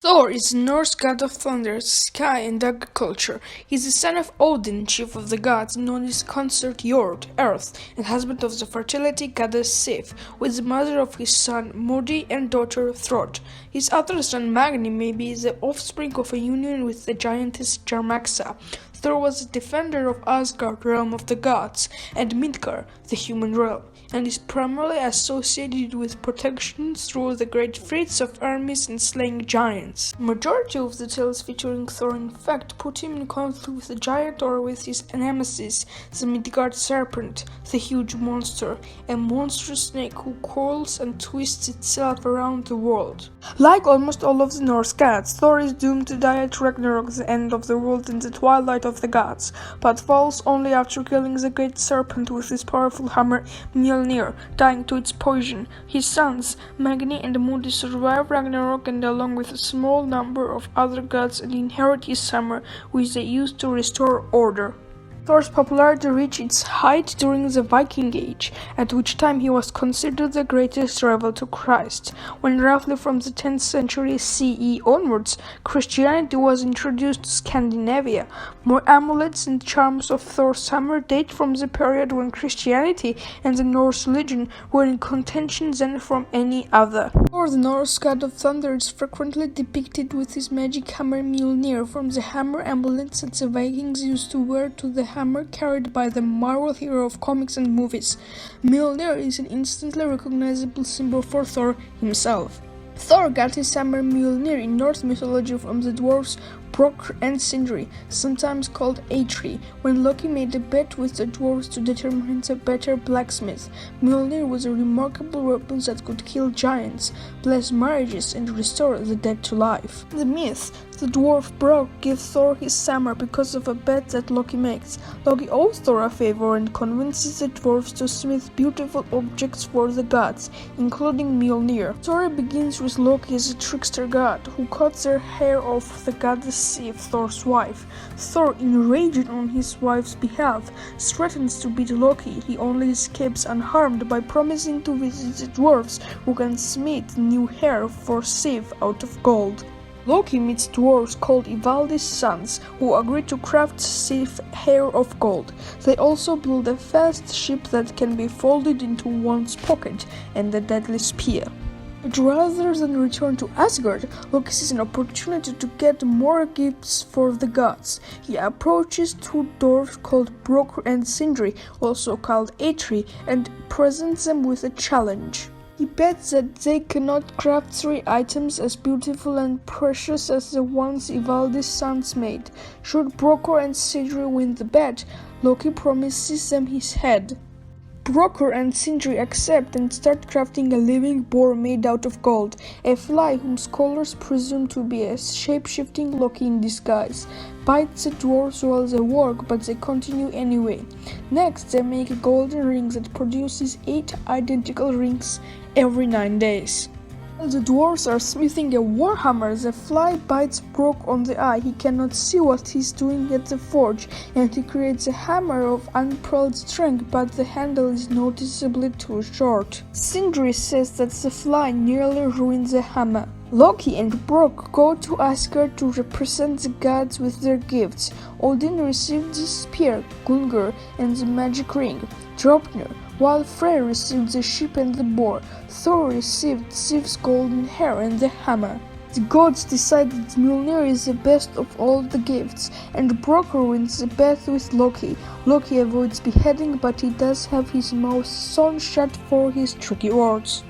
Thor is the Norse god of thunder, sky, and agriculture. He is the son of Odin, chief of the gods, known as consort Jord, Earth, and husband of the fertility goddess Sif, who is the mother of his son Modi and daughter Throd. His other son Magni may be the offspring of a union with the giantess Jarmaxa. Thor was a defender of Asgard, realm of the gods, and Midgard, the human realm, and is primarily associated with protection through the great feats of armies and slaying giants. Majority of the tales featuring Thor in fact put him in conflict with the giant or with his nemesis, the Midgard serpent, the huge monster, a monstrous snake who coils and twists itself around the world. Like almost all of the Norse gods, Thor is doomed to die at Ragnarok, the end of the world in the twilight of the gods, but falls only after killing the great serpent with his powerful hammer Mjölnir, dying to its poison. His sons, Magni and Modi, survive Ragnarok and along with a small number of other gods and inherit his hammer, which they use to restore order. Thor's popularity reached its height during the Viking Age, at which time he was considered the greatest rival to Christ. When roughly from the 10th century CE onwards, Christianity was introduced to Scandinavia. More amulets and charms of Thor's hammer date from the period when Christianity and the Norse religion were in contention than from any other. Thor, the Norse god of thunder, is frequently depicted with his magic hammer Mjölnir, from the hammer amulets that the Vikings used to wear to the hammer carried by the Marvel hero of comics and movies. Mjölnir is an instantly recognizable symbol for Thor himself. Thor got his hammer Mjölnir in Norse mythology from the dwarves Brok and Sindri, sometimes called Atri, when Loki made a bet with the dwarves to determine the better blacksmith. Mjölnir was a remarkable weapon that could kill giants, bless marriages, and restore the dead to life. In the myth, the dwarf Brok gives Thor his hammer because of a bet that Loki makes. Loki owes Thor a favor and convinces the dwarves to smith beautiful objects for the gods, including Mjölnir. The story begins with Loki as a trickster god, who cuts the hair off the goddess Sif, Thor's wife. Thor, enraged on his wife's behalf, threatens to beat Loki. He only escapes unharmed by promising to visit the dwarves, who can smith new hair for Sif out of gold. Loki meets dwarves called Ivaldi's sons, who agree to craft Sif hair of gold. They also build a fast ship that can be folded into one's pocket, and a deadly spear. But rather than return to Asgard, Loki sees an opportunity to get more gifts for the gods. He approaches two dwarves called Brok and Sindri, also called Atri, and presents them with a challenge. He bets that they cannot craft 3 items as beautiful and precious as the ones Ivaldi's sons made. Should Brokor and Sindri win the bet, Loki promises them his head. Brokor and Sindri accept and start crafting a living boar made out of gold, a fly whom scholars presume to be a shape-shifting Loki in disguise. Bites the dwarves while they work, but they continue anyway. Next, they make a golden ring that produces 8 identical rings every 9 days. While the dwarves are smithing a warhammer, the fly bites Brok on the eye. He cannot see what he's doing at the forge, and he creates a hammer of unparalleled strength, but the handle is noticeably too short. Sindri says that the fly nearly ruins the hammer. Loki and Brok go to Asgard to represent the gods with their gifts. Odin received the spear, Gungnir, and the magic ring, Draupnir, while Freyr received the ship and the boar. Thor received Sif's golden hair and the hammer. The gods decide that Mjölnir is the best of all the gifts, and Brokor wins the bet with Loki. Loki avoids beheading, but he does have his mouth sewn shut for his tricky words.